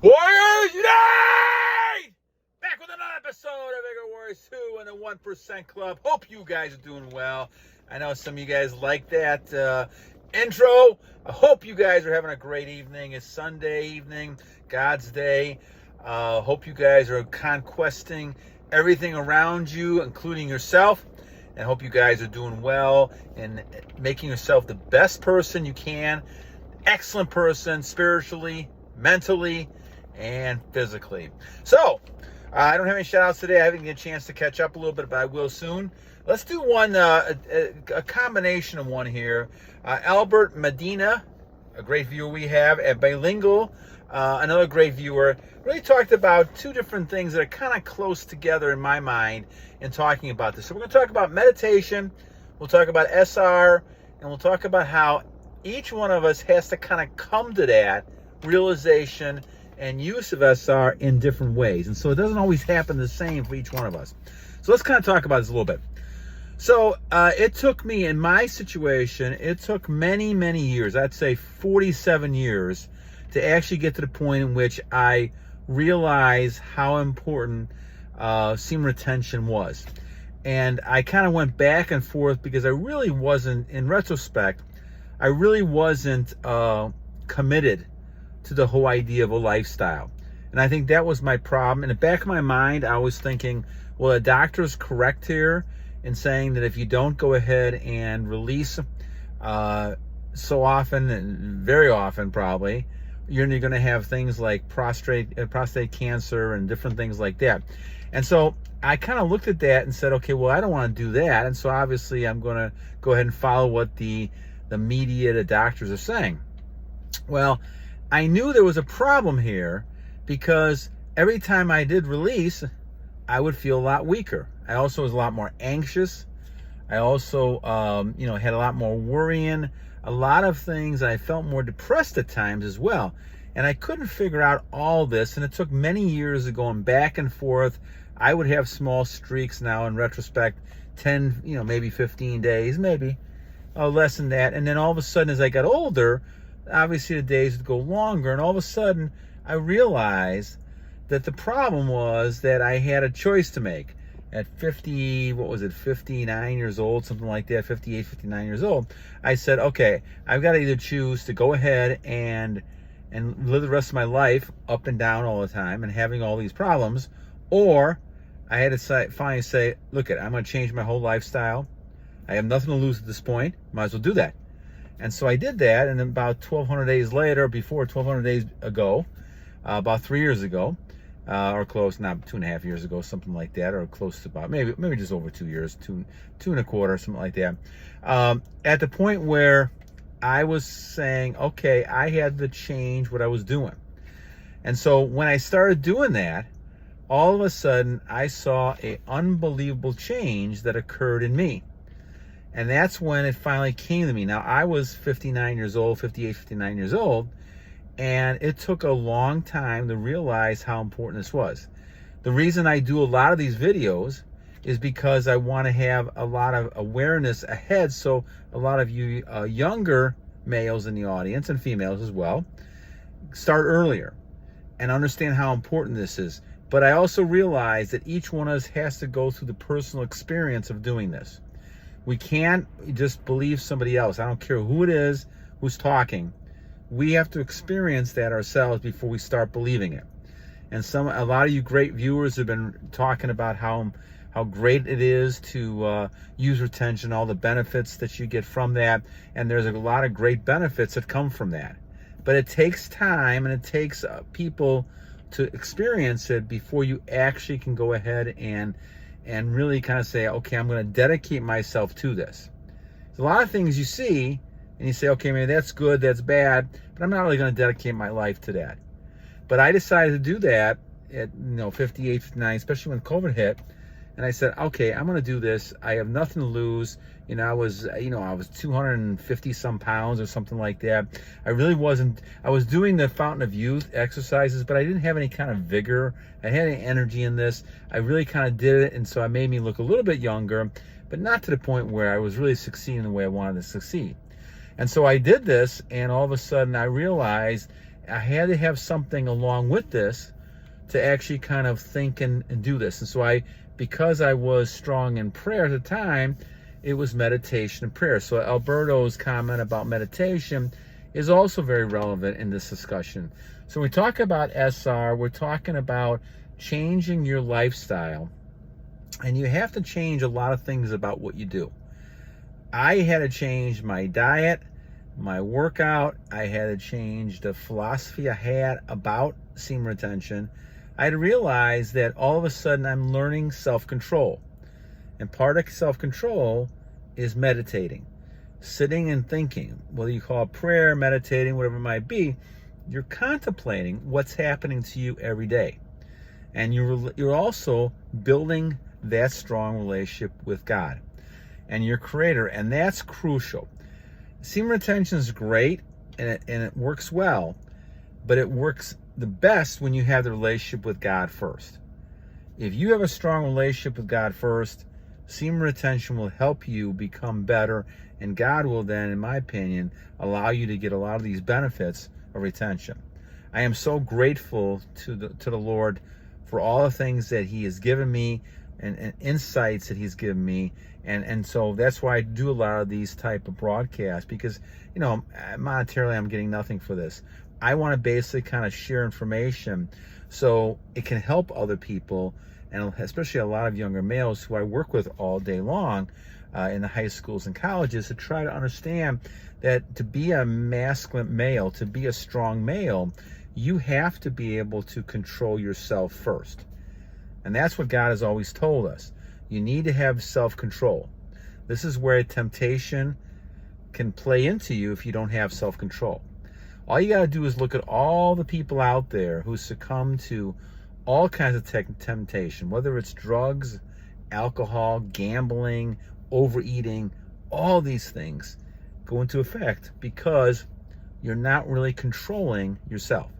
Warriors Unite! Back with another episode of Vigor Warriors 2 and the 1% Club. Hope you guys are doing well. I know some of you guys like that intro. I hope you guys are having a great evening. It's Sunday evening, God's Day. Hope you guys are conquesting everything around you, including yourself. And hope you guys are doing well and making yourself the best person you can. Excellent person, spiritually, mentally, and physically. So, I don't have any shout outs today. I haven't get a chance to catch up a little bit, but I will soon. Let's do one, a combination of one here. Albert Medina, a great viewer we have, at Bilingual, another great viewer, really talked about two different things that are kind of close together in my mind in talking about this. So we're going to talk about meditation, we'll talk about SR, and we'll talk about how each one of us has to kind of come to that realization and use of SR in different ways. And so it doesn't always happen the same for each one of us. So let's kind of talk about this a little bit. So it took me, in my situation, it took many, many years, I'd say 47 years, to actually get to the point in which I realized how important semen retention was. And I kind of went back and forth because I really wasn't, in retrospect, I really wasn't committed to the whole idea of a lifestyle. And I think that was my problem. In the back of my mind, I was thinking, well, the doctor's correct here in saying that if you don't go ahead and release so often, and very often probably, you're going to have things like prostate cancer and different things like that. And so I kind of looked at that and said, okay, well, I don't want to do that. And so obviously I'm going to go ahead and follow what the media, the doctors are saying. Well, I knew there was a problem here because every time I did release, I would feel a lot weaker. I also was a lot more anxious. I also, had a lot more worrying, a lot of things. I felt more depressed at times as well. And I couldn't figure out all this. And it took many years of going back and forth. I would have small streaks now in retrospect, 10, maybe 15 days, maybe less than that. And then all of a sudden, as I got older, obviously the days would go longer. And all of a sudden, I realized that the problem was that I had a choice to make. At 59 years old, something like that, 58, 59 years old, I said, okay, I've got to either choose to go ahead and live the rest of my life up and down all the time and having all these problems, or I had to finally say, look, I'm going to change my whole lifestyle. I have nothing to lose at this point. Might as well do that. And so I did that, and then about 1,200 days later, before 1,200 days ago, about 3 years ago, or close, not 2.5 years ago, something like that, or close to about, maybe just over 2 years, two and a quarter, something like that. At the point where I was saying, okay, I had to change what I was doing. And so when I started doing that, all of a sudden, I saw an unbelievable change that occurred in me. And that's when it finally came to me. Now, I was 59 years old, 58, 59 years old, and it took a long time to realize how important this was. The reason I do a lot of these videos is because I want to have a lot of awareness ahead, so a lot of you younger males in the audience, and females as well, start earlier and understand how important this is. But I also realize that each one of us has to go through the personal experience of doing this. We can't just believe somebody else. I don't care who it is who's talking. We have to experience that ourselves before we start believing it. And a lot of you great viewers have been talking about how great it is to use retention, all the benefits that you get from that. And there's a lot of great benefits that come from that. But it takes time, and it takes people to experience it before you actually can go ahead and really kind of say, okay, I'm going to dedicate myself to this. There's a lot of things you see, and you say, okay, maybe that's good, that's bad, but I'm not really going to dedicate my life to that. But I decided to do that at 58, 59, especially when COVID hit. And I said, okay, I'm going to do this. I have nothing to lose. I was 250 some pounds or something like that. I really wasn't. I was doing the Fountain of Youth exercises, but I didn't have any kind of vigor. I had any energy in this. I really kind of did it, and so it made me look a little bit younger, but not to the point where I was really succeeding the way I wanted to succeed. And so I did this, and all of a sudden I realized I had to have something along with this to actually kind of think and do this. And so because I was strong in prayer at the time, it was meditation and prayer. So Alberto's comment about meditation is also very relevant in this discussion. So when we talk about SR, we're talking about changing your lifestyle. And you have to change a lot of things about what you do. I had to change my diet, my workout. I had to change the philosophy I had about semen retention. I had to realize that all of a sudden I'm learning self-control. And part of self-control is meditating, sitting and thinking. Whether you call it prayer, meditating, whatever it might be, you're contemplating what's happening to you every day. And you're also building that strong relationship with God and your Creator, and that's crucial. Semen retention is great, and it works well, but it works the best when you have the relationship with God first. If you have a strong relationship with God first, semen retention will help you become better, and God will then, in my opinion, allow you to get a lot of these benefits of retention. I am so grateful to the Lord for all the things that He has given me and insights that He's given me. And so that's why I do a lot of these type of broadcasts, because, monetarily I'm getting nothing for this. I want to basically kind of share information so it can help other people, and especially a lot of younger males who I work with all day long in the high schools and colleges, to try to understand that to be a masculine male, to be a strong male, you have to be able to control yourself first. And that's what God has always told us. You need to have self-control. This is where temptation can play into you if you don't have self-control. All you got to do is look at all the people out there who succumb to all kinds of temptation, whether it's drugs, alcohol, gambling, overeating. All these things go into effect because you're not really controlling yourself.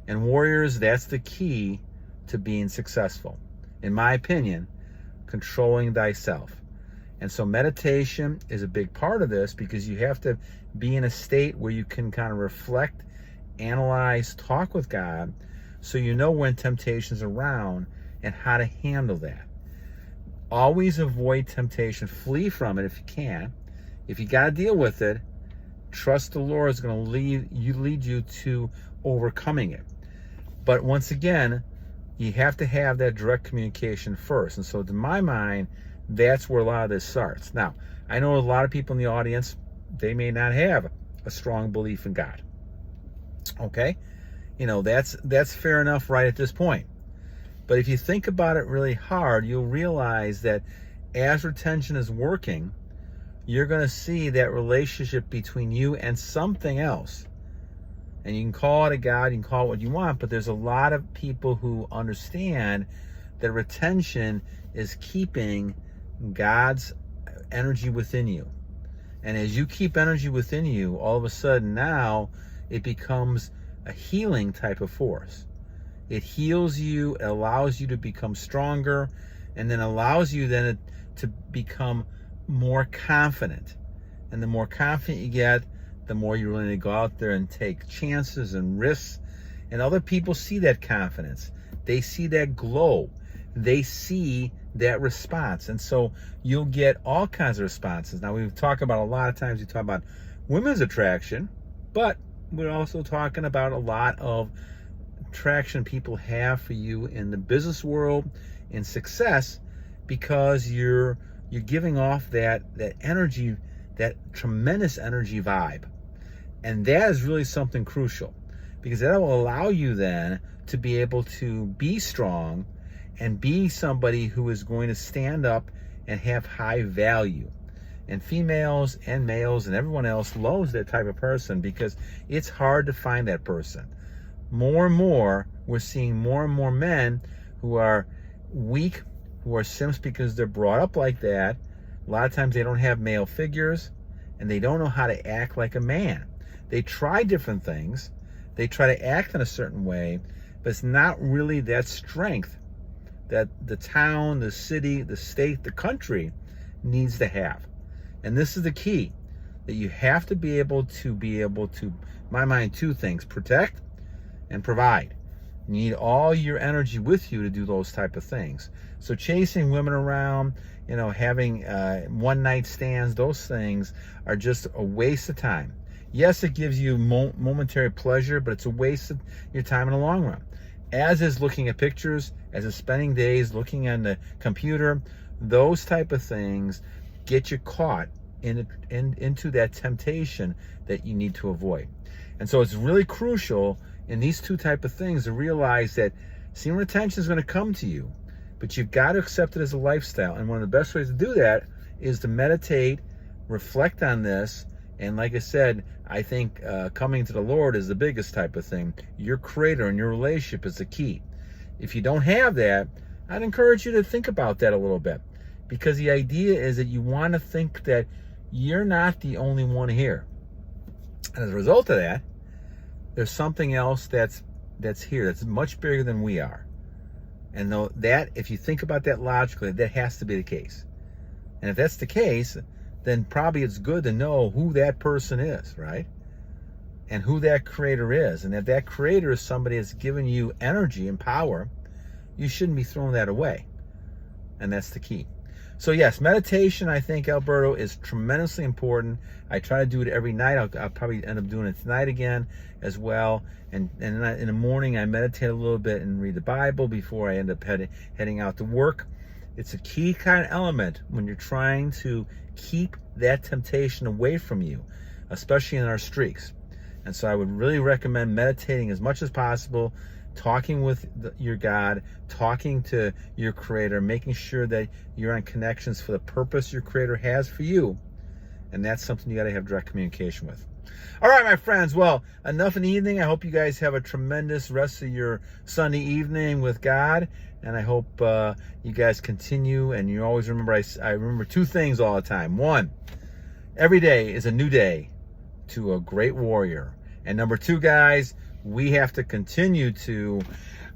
And warriors, that's the key to being successful. In my opinion, controlling thyself. And so meditation is a big part of this, because you have to be in a state where you can kind of reflect, analyze, talk with God, so you know when temptation's around and how to handle that. Always avoid temptation. Flee from it if you can. If you got to deal with it, trust the Lord is going to lead you to overcoming it. But once again, you have to have that direct communication first. And so to my mind, that's where a lot of this starts. Now, I know a lot of people in the audience, they may not have a strong belief in God. Okay? That's fair enough right at this point. But if you think about it really hard, you'll realize that as retention is working, you're going to see that relationship between you and something else. And you can call it a God, you can call it what you want, but there's a lot of people who understand that retention is keeping God's energy within you. And as you keep energy within you, all of a sudden now it becomes a healing type of force. It heals you, it allows you to become stronger, and then allows you then to become more confident. And the more confident you get, the more you're willing to go out there and take chances and risks. And other people see that confidence. They see that glow. They see that response. And so you'll get all kinds of responses. Now, we've talked about a lot of times, we talk about women's attraction, but we're also talking about a lot of attraction people have for you in the business world, in success, because you're giving off that energy, that tremendous energy vibe. And that is really something crucial, because that will allow you then to be able to be strong and be somebody who is going to stand up and have high value. And females and males and everyone else loves that type of person, because it's hard to find that person. More and more, we're seeing more and more men who are weak, who are simps because they're brought up like that. A lot of times they don't have male figures, and they don't know how to act like a man. They try different things. They try to act in a certain way, but it's not really that strength that the town, the city, the state, the country needs to have. And this is the key, that you have to be able to, in my mind, two things: protect and provide. You need all your energy with you to do those type of things. So chasing women around, having one-night stands, those things are just a waste of time. Yes, it gives you momentary pleasure, but it's a waste of your time in the long run. As is looking at pictures, as is spending days looking on the computer, those type of things get you caught into that temptation that you need to avoid. And so it's really crucial in these two type of things to realize that semen retention is going to come to you, but you've got to accept it as a lifestyle. And one of the best ways to do that is to meditate, reflect on this, and like I said, I think coming to the Lord is the biggest type of thing. Your Creator and your relationship is the key. If you don't have that, I'd encourage you to think about that a little bit, because the idea is that you want to think that you're not the only one here. And as a result of that, there's something else that's here that's much bigger than we are. And though that, if you think about that logically, that has to be the case. And if that's the case, then probably it's good to know who that person is, right? And who that Creator is. And if that Creator is somebody that's given you energy and power, you shouldn't be throwing that away. And that's the key. So yes, meditation, I think, Alberto, is tremendously important. I try to do it every night. I'll probably end up doing it tonight again as well. And in the morning, I meditate a little bit and read the Bible before I end up heading out to work. It's a key kind of element when you're trying to keep that temptation away from you, especially in our streaks. And so I would really recommend meditating as much as possible, talking with your God, talking to your Creator, making sure that you're on connections for the purpose your Creator has for you. And that's something you got to have direct communication with. All right, my friends. Well, enough in the evening. I hope you guys have a tremendous rest of your Sunday evening with God. And I hope you guys continue. And you always remember, I remember two things all the time. One, every day is a new day to a great warrior. And number two, guys, we have to continue to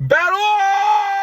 battle on!